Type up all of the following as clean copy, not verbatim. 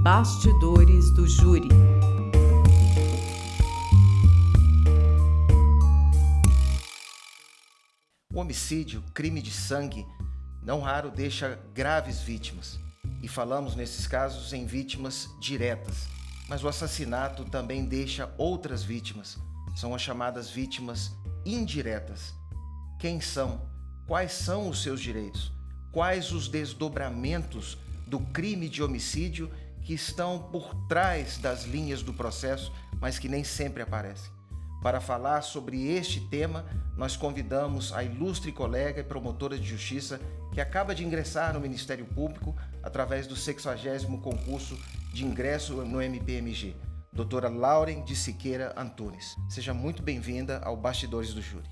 Bastidores do Júri. O homicídio, crime de sangue, não raro deixa graves vítimas. E falamos nesses casos em vítimas diretas. Mas o assassinato também deixa outras vítimas. São as chamadas vítimas indiretas. Quem são? Quais são os seus direitos? Quais os desdobramentos do crime de homicídio que estão por trás das linhas do processo, mas que nem sempre aparecem? Para falar sobre este tema, nós convidamos a ilustre colega e promotora de justiça que acaba de ingressar no Ministério Público através do 60º concurso de ingresso no MPMG, doutora Lauren de Siqueira Antunes. Seja muito bem-vinda ao Bastidores do Júri.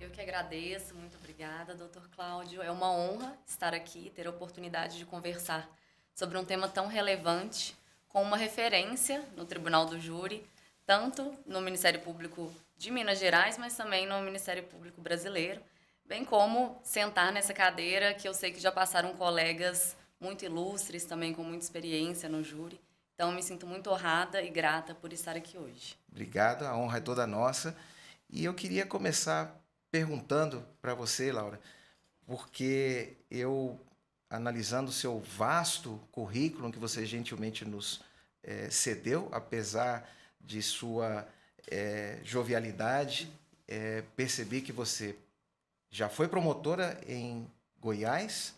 Eu que agradeço, muito obrigada, doutor Cláudio. É uma honra estar aqui, ter a oportunidade de conversar sobre um tema tão relevante, com uma referência no Tribunal do Júri, tanto no Ministério Público de Minas Gerais, mas também no Ministério Público brasileiro, bem como sentar nessa cadeira que eu sei que já passaram colegas muito ilustres, também com muita experiência no júri. Então, me sinto muito honrada e grata por estar aqui hoje. Obrigado, a honra é toda nossa. E eu queria começar perguntando para você, Laura, porque eu, analisando o seu vasto currículo que você gentilmente nos cedeu, apesar de sua jovialidade, percebi que você já foi promotora em Goiás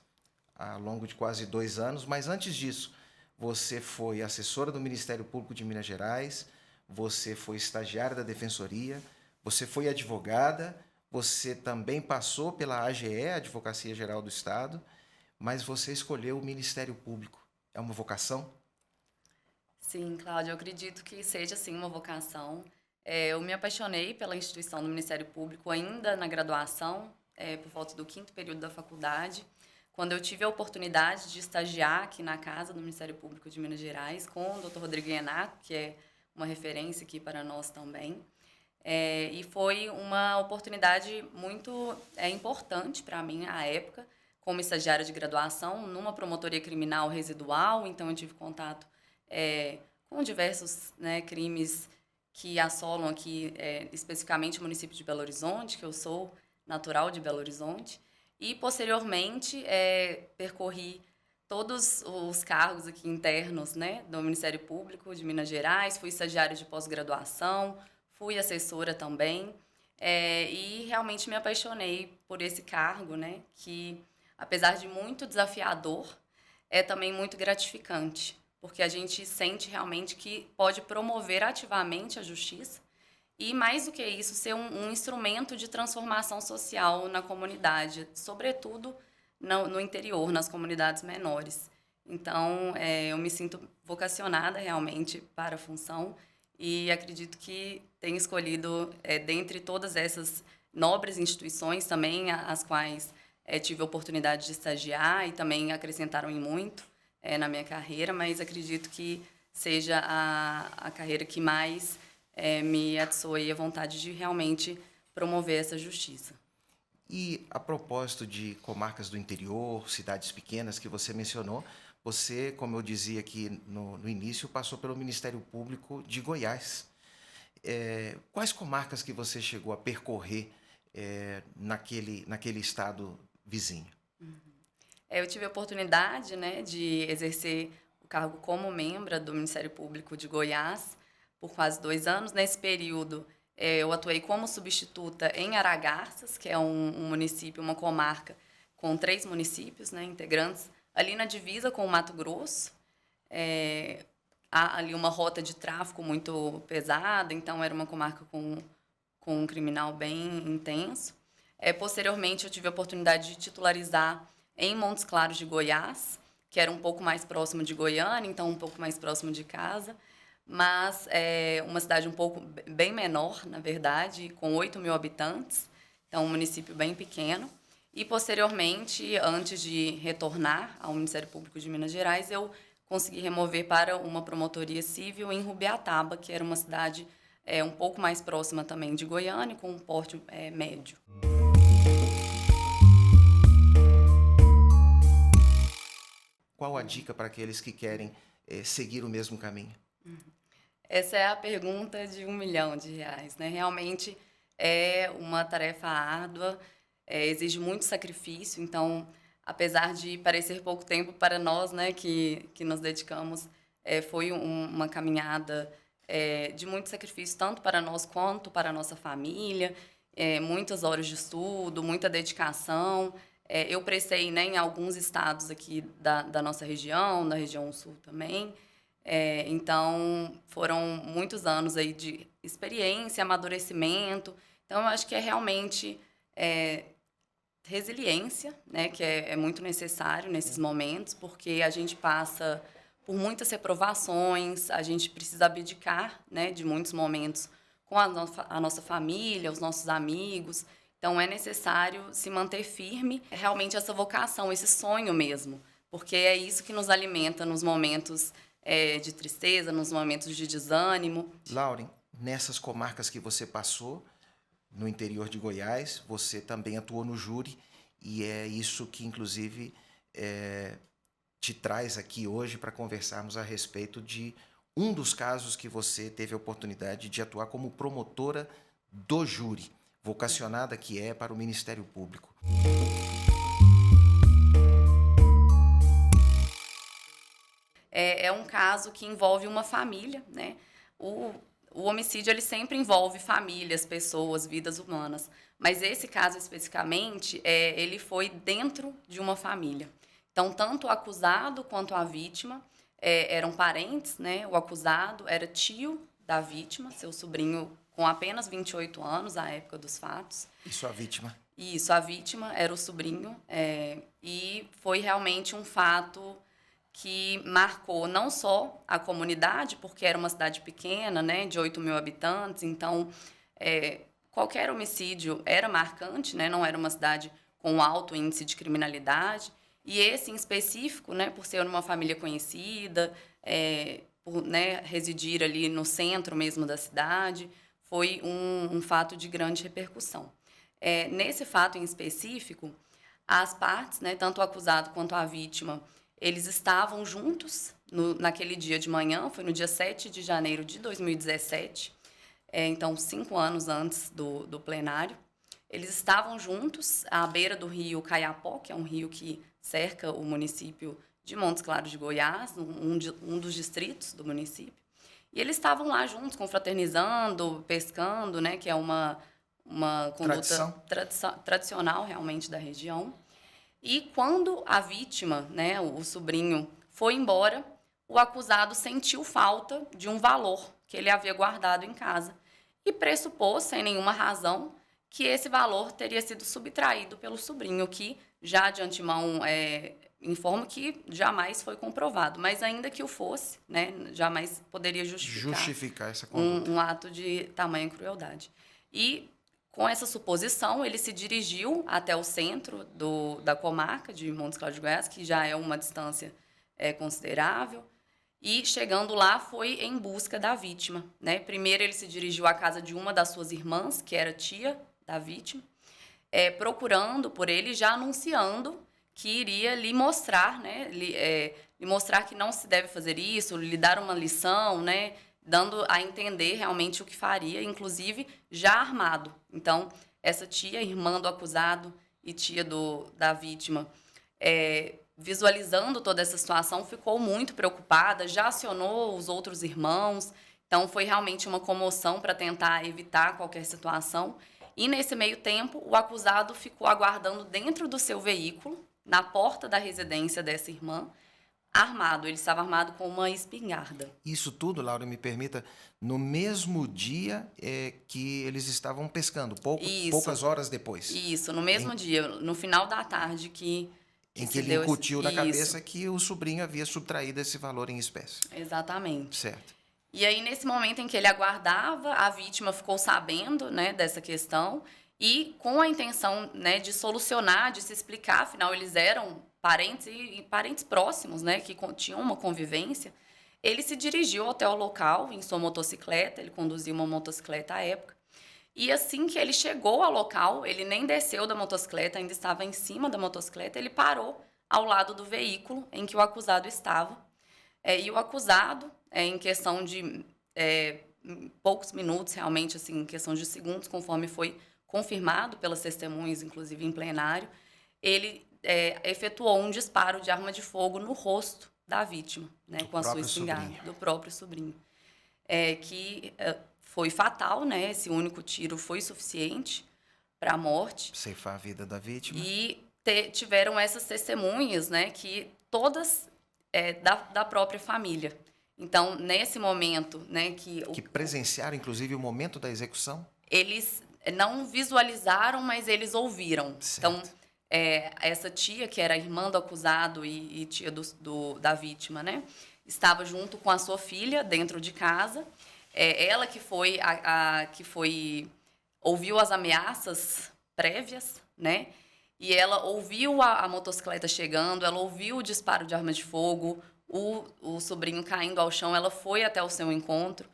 ao longo de quase 2 anos, mas antes disso, você foi assessora do Ministério Público de Minas Gerais, você foi estagiária da Defensoria, você foi advogada, você também passou pela AGE, Advocacia Geral do Estado, mas você escolheu o Ministério Público. É uma vocação? Sim, Cláudia, eu acredito que seja, sim, uma vocação. Eu me apaixonei pela instituição do Ministério Público ainda na graduação, por volta do 5º período da faculdade, quando eu tive a oportunidade de estagiar aqui na Casa do Ministério Público de Minas Gerais com o Dr. Rodrigo Ienato, que é uma referência aqui para nós também. E foi uma oportunidade muito importante para mim, à época, como estagiária de graduação, numa promotoria criminal residual. Então, eu tive contato com diversos crimes que assolam aqui, especificamente o município de Belo Horizonte, que eu sou natural de Belo Horizonte. E, posteriormente, percorri todos os cargos aqui internos, do Ministério Público de Minas Gerais, fui estagiária de pós-graduação, fui assessora também, e realmente me apaixonei por esse cargo, que, apesar de muito desafiador, é também muito gratificante, porque a gente sente realmente que pode promover ativamente a justiça e, mais do que isso, ser um instrumento de transformação social na comunidade, sobretudo no interior, nas comunidades menores. Então, eu me sinto vocacionada realmente para a função e acredito que tenho escolhido, dentre todas essas nobres instituições também, as quais tive a oportunidade de estagiar e também acrescentaram em muito na minha carreira, mas acredito que seja a carreira que mais me atiçou aí a vontade de realmente promover essa justiça. E a propósito de comarcas do interior, cidades pequenas que você mencionou, você, como eu dizia aqui no início, passou pelo Ministério Público de Goiás. Quais comarcas que você chegou a percorrer naquele estado vizinho? Eu tive a oportunidade de exercer o cargo como membra do Ministério Público de Goiás por quase 2 anos. Nesse período, eu atuei como substituta em Aragarças, que é um município, uma comarca com 3 municípios integrantes, ali na divisa com o Mato Grosso. Há ali uma rota de tráfico muito pesada, então era uma comarca com um criminal bem intenso. Posteriormente, eu tive a oportunidade de titularizar em Montes Claros de Goiás, que era um pouco mais próximo de Goiânia, então um pouco mais próximo de casa, mas uma cidade bem menor, na verdade, com 8.000 habitantes, então um município bem pequeno. E, posteriormente, antes de retornar ao Ministério Público de Minas Gerais, eu consegui remover para uma promotoria civil em Rubiataba, que era uma cidade um pouco mais próxima também de Goiânia, com um porte médio. Qual a dica para aqueles que querem seguir o mesmo caminho? Essa é a pergunta de R$ 1 milhão, né? Realmente é uma tarefa árdua, exige muito sacrifício. Então, apesar de parecer pouco tempo para nós, né, que nos dedicamos, foi uma caminhada de muito sacrifício, tanto para nós quanto para a nossa família, muitas horas de estudo, muita dedicação. Eu prestei, né, em alguns estados aqui da nossa região, da região sul também. Então, foram muitos anos aí de experiência, amadurecimento. Então, eu acho que é realmente resiliência, né, que é muito necessário nesses momentos, porque a gente passa por muitas reprovações, a gente precisa abdicar, né, de muitos momentos com a nossa família, os nossos amigos. Então, é necessário se manter firme, realmente essa vocação, esse sonho mesmo, porque é isso que nos alimenta nos momentos de tristeza, nos momentos de desânimo. Lauren, nessas comarcas que você passou, no interior de Goiás, você também atuou no júri, e é isso que, inclusive, te traz aqui hoje para conversarmos a respeito de um dos casos que você teve a oportunidade de atuar como promotora do júri, vocacionada que é para o Ministério Público. É um caso que envolve uma família, né? O homicídio, ele sempre envolve famílias, pessoas, vidas humanas. Mas esse caso, especificamente, ele foi dentro de uma família. Então, tanto o acusado quanto a vítima eram parentes, né? O acusado era tio da vítima, seu sobrinho com apenas 28 anos, à época dos fatos. Isso, a vítima? Isso, a vítima era o sobrinho. E foi realmente um fato que marcou não só a comunidade, porque era uma cidade pequena, né, de 8 mil habitantes, então qualquer homicídio era marcante, né, não era uma cidade com alto índice de criminalidade, e esse em específico, né, por ser uma família conhecida, por, né, residir ali no centro mesmo da cidade, foi um fato de grande repercussão. Nesse fato em específico, as partes, né, tanto o acusado quanto a vítima, eles estavam juntos naquele dia de manhã, foi no dia 7 de janeiro de 2017, então 5 anos antes do plenário. Eles estavam juntos à beira do rio Caiapó, que é um rio que cerca o município de Montes Claros de Goiás, um dos distritos do município. E eles estavam lá juntos, confraternizando, pescando, né, que é uma conduta tradicional realmente da região. E quando a vítima, né, o sobrinho, foi embora, o acusado sentiu falta de um valor que ele havia guardado em casa e pressupôs, sem nenhuma razão, que esse valor teria sido subtraído pelo sobrinho, que já de antemão informo que jamais foi comprovado, mas ainda que o fosse, né, jamais poderia justificar essa conduta. Um ato de tamanha crueldade. E com essa suposição, ele se dirigiu até o centro da comarca de Montes Claros de Goiás, que já é uma distância considerável, e chegando lá foi em busca da vítima, né? Primeiro ele se dirigiu à casa de uma das suas irmãs, que era tia da vítima, procurando por ele, já anunciando que iria lhe mostrar, né? Lhe mostrar que não se deve fazer isso, lhe dar uma lição, né? Dando a entender realmente o que faria, inclusive já armado. Então, essa tia, irmã do acusado e tia da vítima, visualizando toda essa situação, ficou muito preocupada, já acionou os outros irmãos. Então, foi realmente uma comoção para tentar evitar qualquer situação. E, nesse meio tempo, o acusado ficou aguardando dentro do seu veículo, na porta da residência dessa irmã, armado. Ele estava armado com uma espingarda. Isso tudo, Laura, me permita, no mesmo dia que eles estavam pescando, poucas horas depois. Isso, no mesmo dia, no final da tarde em que ele incutiu na cabeça que o sobrinho havia subtraído esse valor em espécie. Exatamente. Certo. E aí, nesse momento em que ele aguardava, a vítima ficou sabendo, né, dessa questão e com a intenção, né, de solucionar, de se explicar, afinal eles eram parentes e parentes próximos, né, que tinham uma convivência, ele se dirigiu até o local em sua motocicleta, ele conduzia uma motocicleta à época, e assim que ele chegou ao local, ele nem desceu da motocicleta, ainda estava em cima da motocicleta, ele parou ao lado do veículo em que o acusado estava, E o acusado, em questão de poucos minutos, realmente, assim, em questão de segundos, conforme foi confirmado pelas testemunhas, inclusive em plenário, ele efetuou um disparo de arma de fogo no rosto da vítima, né, Do com a sua próprio espingarda, sobrinho. do próprio sobrinho. Que foi fatal, né? Esse único tiro foi suficiente para a morte. Ceifar a vida da vítima. E tiveram essas testemunhas, né, que todas da própria família. Então, nesse momento, né, Que presenciaram, inclusive, o momento da execução. Eles não visualizaram, mas eles ouviram. Certo. Então, essa tia, que era irmã do acusado e tia da vítima, né, estava junto com a sua filha dentro de casa. Ela que foi que ouviu as ameaças prévias, né? E ela ouviu a motocicleta chegando, ela ouviu o disparo de arma de fogo, o sobrinho caindo ao chão, ela foi até o seu encontro.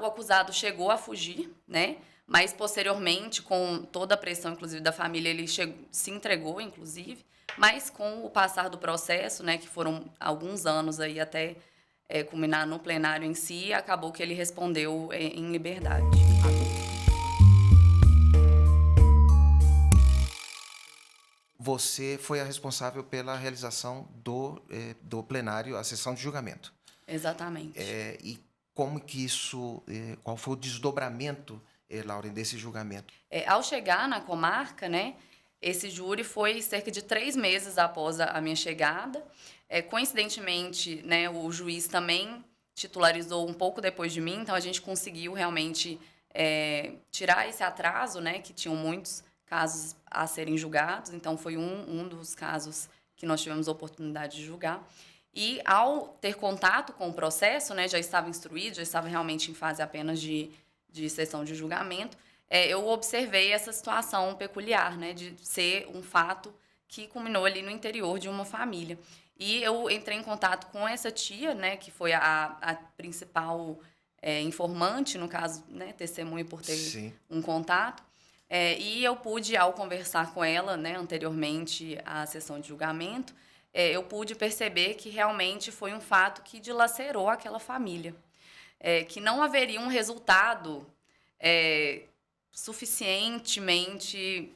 O acusado chegou a fugir, né? Mas, posteriormente, com toda a pressão, inclusive, da família, ele se entregou, inclusive. Mas, com o passar do processo, né, que foram alguns anos aí até culminar no plenário em si, acabou que ele respondeu em liberdade. Você foi a responsável pela realização do plenário, a sessão de julgamento. Exatamente. E como que isso, qual foi o desdobramento, Lauren, desse julgamento? Ao chegar na comarca, né, esse júri foi cerca de 3 meses após a minha chegada. Coincidentemente, né, o juiz também titularizou um pouco depois de mim, então a gente conseguiu realmente tirar esse atraso, né, que tinham muitos casos a serem julgados, então foi um dos casos que nós tivemos a oportunidade de julgar. E ao ter contato com o processo, né, já estava instruído, já estava realmente em fase apenas de sessão de julgamento, eu observei essa situação peculiar, né, de ser um fato que culminou ali no interior de uma família. E eu entrei em contato com essa tia, né, que foi a principal informante, no caso, né, testemunha por ter Sim. um contato. E eu pude, ao conversar com ela, né, anteriormente à sessão de julgamento, eu pude perceber que realmente foi um fato que dilacerou aquela família. Que não haveria um resultado suficientemente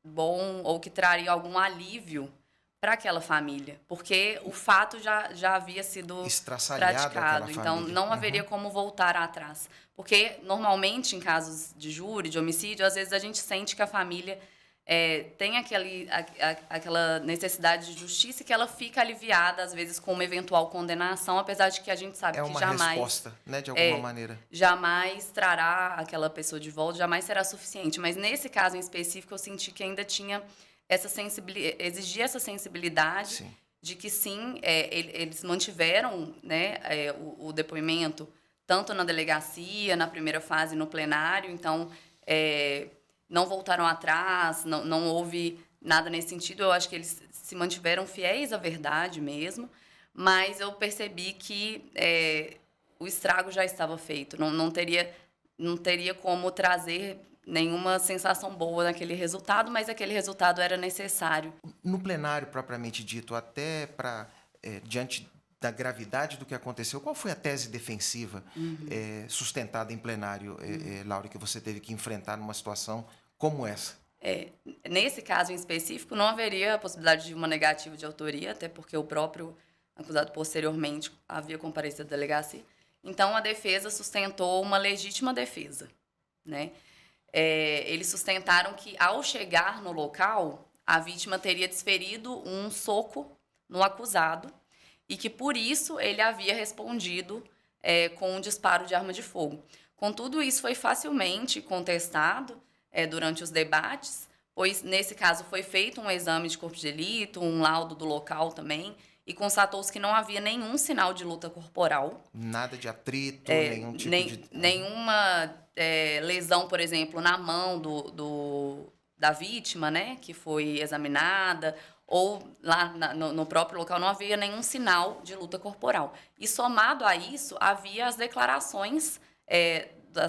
bom ou que traria algum alívio para aquela família, porque o fato já havia sido praticado, então não haveria como voltar atrás. Porque, normalmente, em casos de júri, de homicídio, às vezes a gente sente que a família tem aquela necessidade de justiça e que ela fica aliviada, às vezes, com uma eventual condenação, apesar de que a gente sabe que jamais... É uma resposta, né, de alguma maneira. Jamais trará aquela pessoa de volta, jamais será suficiente. Mas, nesse caso em específico, eu senti que ainda tinha exigia essa sensibilidade. Sim. De que, sim, eles mantiveram, né, o depoimento, tanto na delegacia, na primeira fase, no plenário. Então, não voltaram atrás, não houve nada nesse sentido. Eu acho que eles se mantiveram fiéis à verdade mesmo, mas eu percebi que o estrago já estava feito. Não teria como trazer nenhuma sensação boa naquele resultado, mas aquele resultado era necessário. No plenário, propriamente dito, até diante da gravidade do que aconteceu, qual foi a tese defensiva sustentada em plenário, Laura, que você teve que enfrentar numa situação como essa? Nesse caso em específico, não haveria a possibilidade de uma negativa de autoria, até porque o próprio acusado posteriormente havia comparecido à delegacia. Então, a defesa sustentou uma legítima defesa, né? Eles sustentaram que, ao chegar no local, a vítima teria desferido um soco no acusado e que, por isso, ele havia respondido com um disparo de arma de fogo. Contudo, isso foi facilmente contestado durante os debates, pois, nesse caso, foi feito um exame de corpo de delito, um laudo do local também, e constatou-se que não havia nenhum sinal de luta corporal. Nada de atrito, nenhum tipo de... Nenhuma lesão, por exemplo, na mão da vítima, né, que foi examinada, ou lá no próprio local não havia nenhum sinal de luta corporal. E, somado a isso, havia as declarações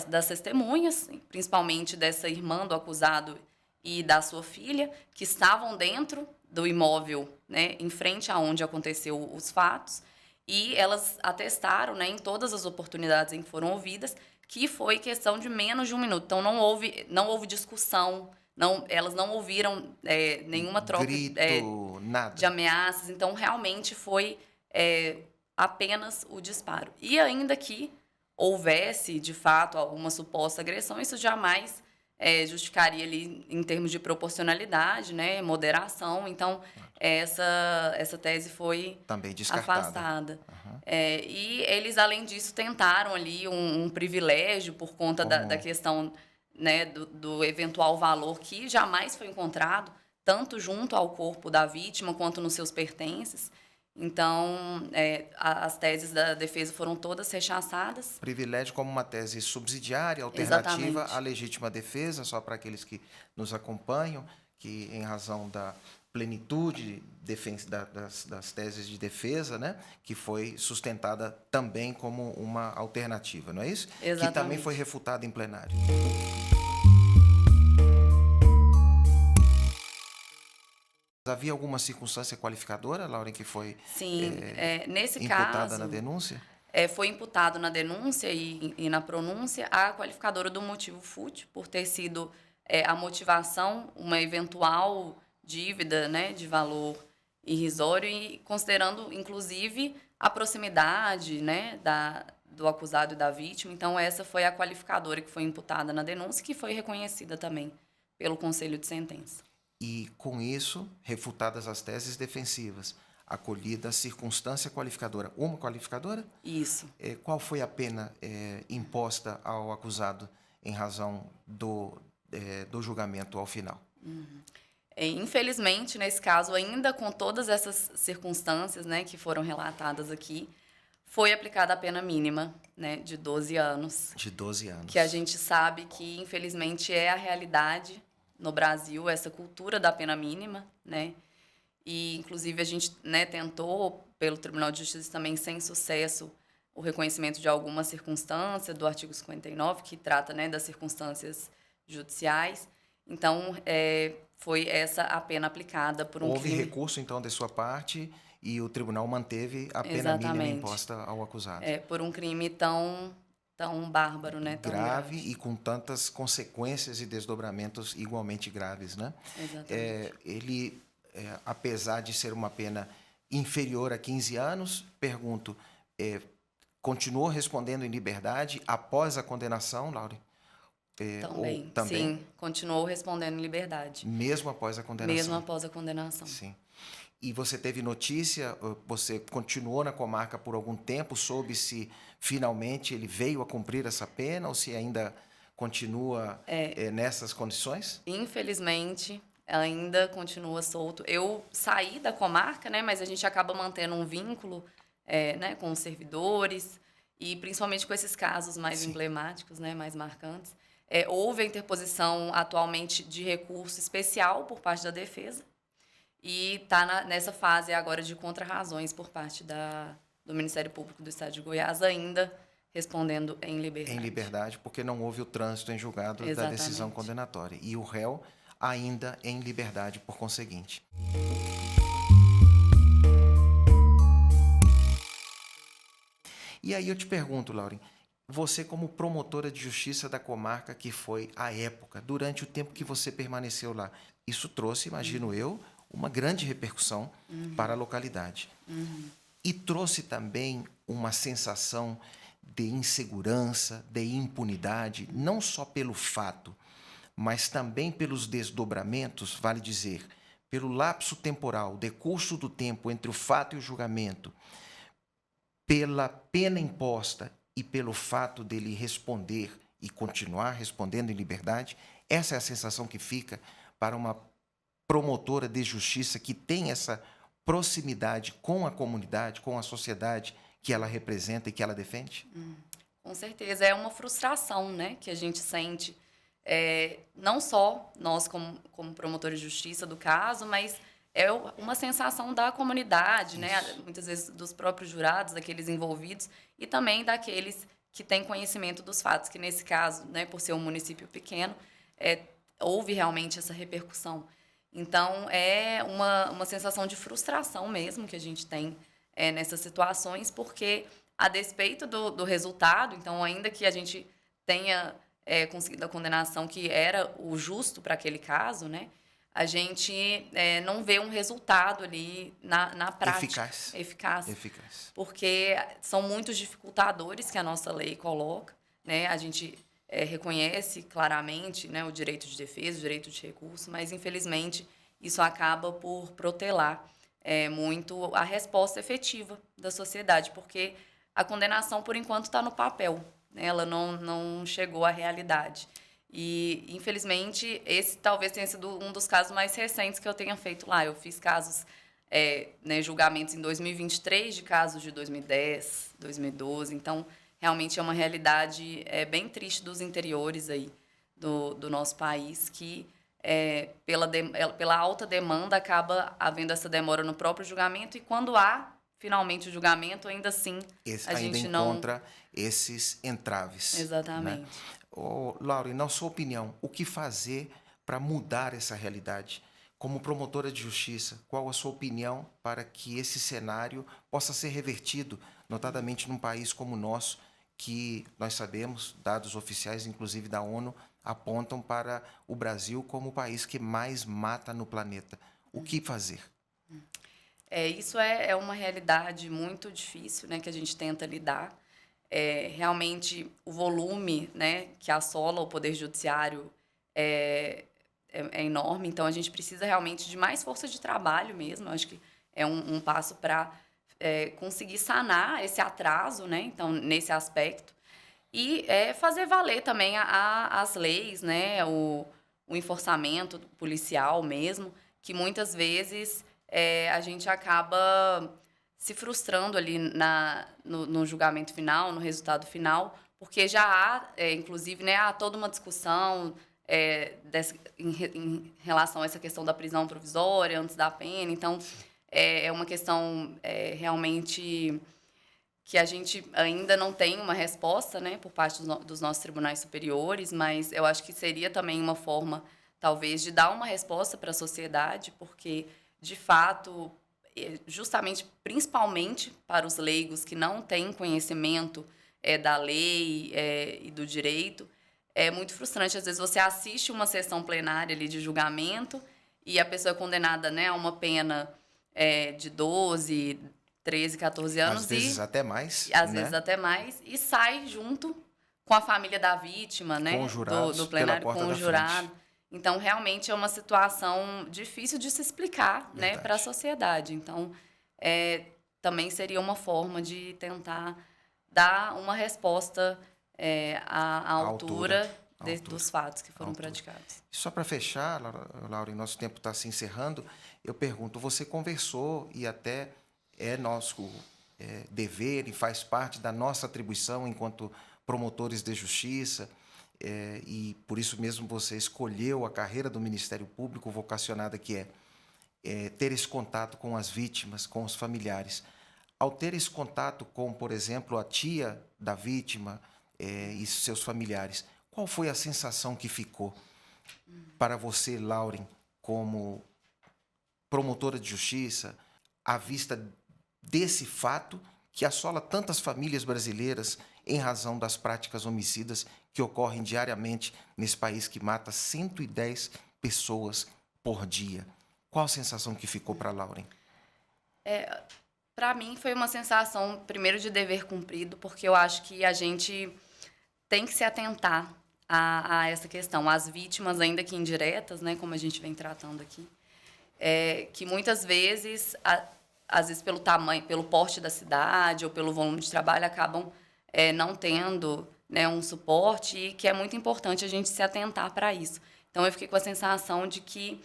das testemunhas, principalmente dessa irmã do acusado e da sua filha, que estavam dentro do imóvel, né, em frente aonde aconteceu os fatos, E elas atestaram, né, em todas as oportunidades em que foram ouvidas, que foi questão de menos de 1 minuto. Então, não houve discussão, elas não ouviram nenhuma troca Grito, de nada. ameaças. Então, realmente foi apenas o disparo. E ainda que houvesse, de fato, alguma suposta agressão, isso jamais justificaria ali em termos de proporcionalidade, né, moderação. Então, essa tese foi Também descartada. afastada. Aham. E eles, além disso, tentaram ali um privilégio por conta da Como questão, né, do eventual valor que jamais foi encontrado, tanto junto ao corpo da vítima quanto nos seus pertences. Então, as teses da defesa foram todas rechaçadas. privilégio como uma tese subsidiária, alternativa Exatamente. à legítima defesa, só para aqueles que nos acompanham, que em razão da plenitude das teses de defesa, né, que foi sustentada também como uma alternativa, não é isso? Que também foi Exatamente. refutada em plenário. Havia alguma circunstância qualificadora, Laura, em que foi Sim, nesse imputada na caso, denúncia? foi imputado na denúncia e na pronúncia a qualificadora do motivo fútil, por ter sido a motivação, uma eventual dívida, né, de valor irrisório, e considerando, inclusive, a proximidade, né, do acusado e da vítima. Então, essa foi a qualificadora que foi imputada na denúncia, que foi reconhecida também pelo Conselho de Sentença. E, com isso, refutadas as teses defensivas, acolhida a circunstância qualificadora. Uma qualificadora? Isso. Qual foi a pena imposta ao acusado em razão do julgamento ao final? Infelizmente, nesse caso, ainda com todas essas circunstâncias, né, que foram relatadas aqui, foi aplicada a pena mínima, né, de 12 anos, De 12 anos. que a gente sabe que, infelizmente, é a realidade no Brasil, essa cultura da pena mínima, né? E, inclusive, a gente, né, tentou, pelo Tribunal de Justiça também, sem sucesso, o reconhecimento de alguma circunstância do artigo 59, que trata, né, das circunstâncias judiciais. Então, foi essa a pena aplicada por um Houve crime. recurso, então, de sua parte e o tribunal manteve a pena mínima Exatamente. imposta ao acusado. Por um crime tão bárbaro, né? Tão Grave grave. e com tantas consequências e desdobramentos igualmente graves, né? Exatamente. Ele, apesar de ser uma pena inferior a 15 anos, pergunto, continuou respondendo em liberdade após a condenação, Laure? Também, Também? sim. Continuou respondendo em liberdade. Mesmo após a condenação? Mesmo após a condenação. Sim. E você teve notícia, você continuou na comarca por algum tempo, soube se finalmente ele veio a cumprir essa pena ou se ainda continua nessas condições? Infelizmente, ainda continua solto. Eu saí da comarca, né, mas a gente acaba mantendo um vínculo, né, com os servidores e principalmente com esses casos mais Sim. emblemáticos, né, mais marcantes. Houve a interposição atualmente de recurso especial por parte da defesa e está nessa fase agora de contrarrazões por parte do Ministério Público do Estado de Goiás, ainda respondendo em liberdade. Em liberdade, porque não houve o trânsito em julgado da Exatamente. decisão condenatória. E o réu ainda em liberdade, por conseguinte. E aí eu te pergunto, Lauren, você como promotora de justiça da comarca que foi à época, durante o tempo que você permaneceu lá, isso trouxe, imagino eu, uma grande repercussão para a localidade. E trouxe também uma sensação de insegurança, de impunidade, não só pelo fato, mas também pelos desdobramentos, vale dizer, pelo lapso temporal, decurso do tempo entre o fato e o julgamento, pela pena imposta e pelo fato dele responder e continuar respondendo em liberdade. Essa é a sensação que fica para uma promotora de justiça que tem essa proximidade com a comunidade, com a sociedade que ela representa e que ela defende? Com certeza, é uma frustração, né, que a gente sente, não só nós como promotores de justiça do caso, mas é uma sensação da comunidade, né, muitas vezes dos próprios jurados, daqueles envolvidos, e também daqueles que têm conhecimento dos fatos, que nesse caso, né, por ser um município pequeno, houve realmente essa repercussão. Então, é uma sensação de frustração mesmo que a gente tem nessas situações, porque, a despeito do resultado, então, ainda que a gente tenha conseguido a condenação que era o justo para aquele caso, né, a gente não vê um resultado ali na prática. Eficaz. Porque são muitos dificultadores que a nossa lei coloca, né? A gente reconhece claramente, né, o direito de defesa, o direito de recurso, mas, infelizmente, isso acaba por protelar muito a resposta efetiva da sociedade, porque a condenação, por enquanto, está no papel, né? Ela não chegou à realidade. E, infelizmente, esse talvez tenha sido um dos casos mais recentes que eu tenha feito lá. Eu fiz casos, né, julgamentos em 2023 de casos de 2010, 2012. Então, realmente é uma realidade bem triste dos interiores aí do nosso país, que pela alta demanda acaba havendo essa demora no próprio julgamento, e quando há finalmente o julgamento, ainda assim a gente não encontra esses entraves. Exatamente. Né? Lauren, na sua opinião, o que fazer para mudar essa realidade? Como promotora de justiça, qual a sua opinião para que esse cenário possa ser revertido, notadamente num país como o nosso, que nós sabemos, dados oficiais, inclusive da ONU, apontam para o Brasil como o país que mais mata no planeta? O que fazer? Isso é uma realidade muito difícil, né, que a gente tenta lidar. Realmente, o volume, né, que assola o Poder Judiciário é enorme, então a gente precisa realmente de mais força de trabalho mesmo. Eu acho que é um passo para conseguir sanar esse atraso, né, então, nesse aspecto. E fazer valer também as leis, né, o enforçamento policial mesmo, que muitas vezes a gente acaba se frustrando ali no julgamento final, no resultado final, porque já há, inclusive, né, há toda uma discussão em relação a essa questão da prisão provisória antes da pena. Então, é uma questão realmente que a gente ainda não tem uma resposta, né, por parte dos nossos tribunais superiores, mas eu acho que seria também uma forma, talvez, de dar uma resposta para a sociedade, porque, de fato, justamente, principalmente para os leigos que não têm conhecimento da lei e do direito, é muito frustrante. Às vezes você assiste uma sessão plenária ali de julgamento e a pessoa é condenada, né, a uma pena de 12, 13, 14 anos. Às vezes até mais. Às vezes até mais. E sai junto com a família da vítima, né, do plenário, com o jurado. Então, realmente, é uma situação difícil de se explicar, né, para a sociedade. Então, também seria uma forma de tentar dar uma resposta à altura dos fatos que foram praticados. Só para fechar, Laura, nosso tempo está se encerrando, eu pergunto, você conversou e até nosso dever e faz parte da nossa atribuição enquanto promotores de justiça, e por isso mesmo você escolheu a carreira do Ministério Público, vocacionada que ter esse contato com as vítimas, com os familiares. Ao ter esse contato com, por exemplo, a tia da vítima e seus familiares, qual foi a sensação que ficou para você, Lauren, como promotora de justiça, à vista desse fato que assola tantas famílias brasileiras em razão das práticas homicidas que ocorrem diariamente nesse país que mata 110 pessoas por dia? Qual a sensação que ficou para a Lauren? Para mim, foi uma sensação, primeiro, de dever cumprido, porque eu acho que a gente tem que se atentar a essa questão. As vítimas, ainda que indiretas, né, como a gente vem tratando aqui, que muitas vezes, às vezes pelo tamanho, pelo porte da cidade ou pelo volume de trabalho, acabam não tendo, né, um suporte, e que é muito importante a gente se atentar para isso. Então, eu fiquei com a sensação de que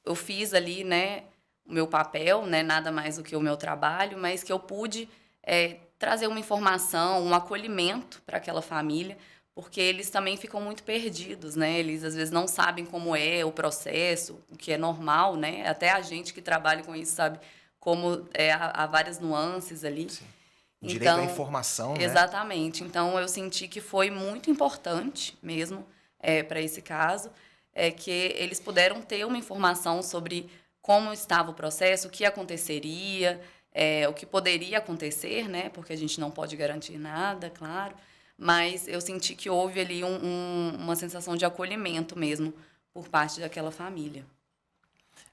eu fiz ali, né, o meu papel, né, nada mais do que o meu trabalho, mas que eu pude trazer uma informação, um acolhimento para aquela família, porque eles também ficam muito perdidos, né? Eles, às vezes, não sabem como é o processo, o que é normal, né? Até a gente que trabalha com isso sabe como há várias nuances ali. Sim. Direito à informação, né? Exatamente. Então, eu senti que foi muito importante mesmo para esse caso, que eles puderam ter uma informação sobre como estava o processo, o que aconteceria, o que poderia acontecer, né? Porque a gente não pode garantir nada, claro. Mas eu senti que houve ali uma sensação de acolhimento mesmo por parte daquela família.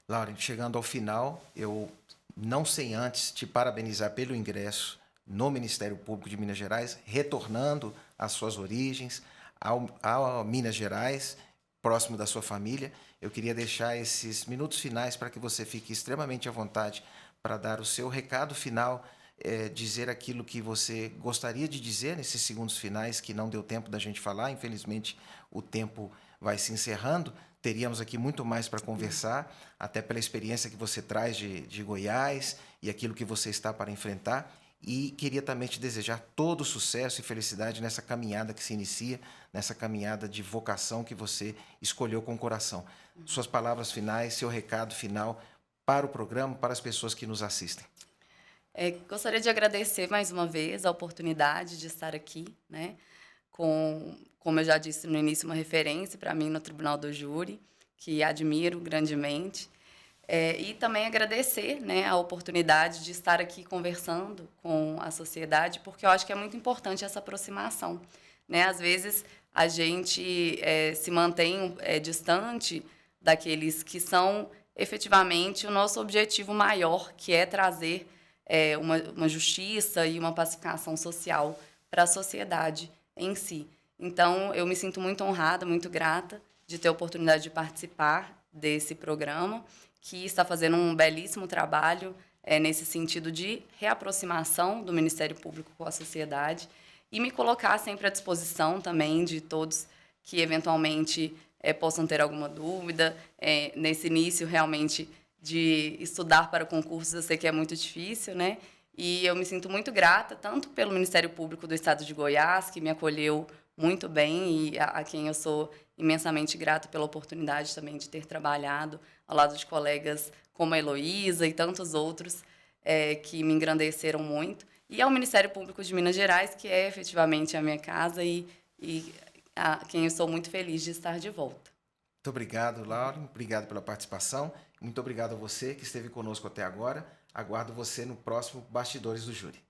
Lauren, chegando ao final, eu não sei antes te parabenizar pelo ingresso no Ministério Público de Minas Gerais, retornando às suas origens, ao Minas Gerais, próximo da sua família. Eu queria deixar esses minutos finais para que você fique extremamente à vontade para dar o seu recado final, dizer aquilo que você gostaria de dizer nesses segundos finais, que não deu tempo da gente falar. Infelizmente, o tempo vai se encerrando. Teríamos aqui muito mais para conversar, até pela experiência que você traz de Goiás e aquilo que você está para enfrentar. E queria também te desejar todo sucesso e felicidade nessa caminhada que se inicia, nessa caminhada de vocação que você escolheu com o coração. Suas palavras finais, seu recado final para o programa, para as pessoas que nos assistem. Gostaria de agradecer mais uma vez a oportunidade de estar aqui, né? Como eu já disse no início, uma referência para mim no Tribunal do Júri, que admiro grandemente. E também agradecer, né, a oportunidade de estar aqui conversando com a sociedade, porque eu acho que é muito importante essa aproximação, né? Às vezes a gente se mantém distante daqueles que são efetivamente o nosso objetivo maior, que é trazer uma justiça e uma pacificação social para a sociedade em si. Então, eu me sinto muito honrada, muito grata de ter a oportunidade de participar desse programa, que está fazendo um belíssimo trabalho nesse sentido de reaproximação do Ministério Público com a sociedade e me colocar sempre à disposição também de todos que eventualmente possam ter alguma dúvida. Nesse início, realmente, de estudar para concursos, eu sei que é muito difícil, né? E eu me sinto muito grata, tanto pelo Ministério Público do Estado de Goiás, que me acolheu muito bem e a quem eu sou imensamente grata pela oportunidade também de ter trabalhado ao lado de colegas como a Heloísa e tantos outros que me engrandeceram muito. E ao Ministério Público de Minas Gerais, que é efetivamente a minha casa e a quem eu sou muito feliz de estar de volta. Muito obrigado, Lauren. Obrigado pela participação. Muito obrigado a você que esteve conosco até agora. Aguardo você no próximo Bastidores do Júri.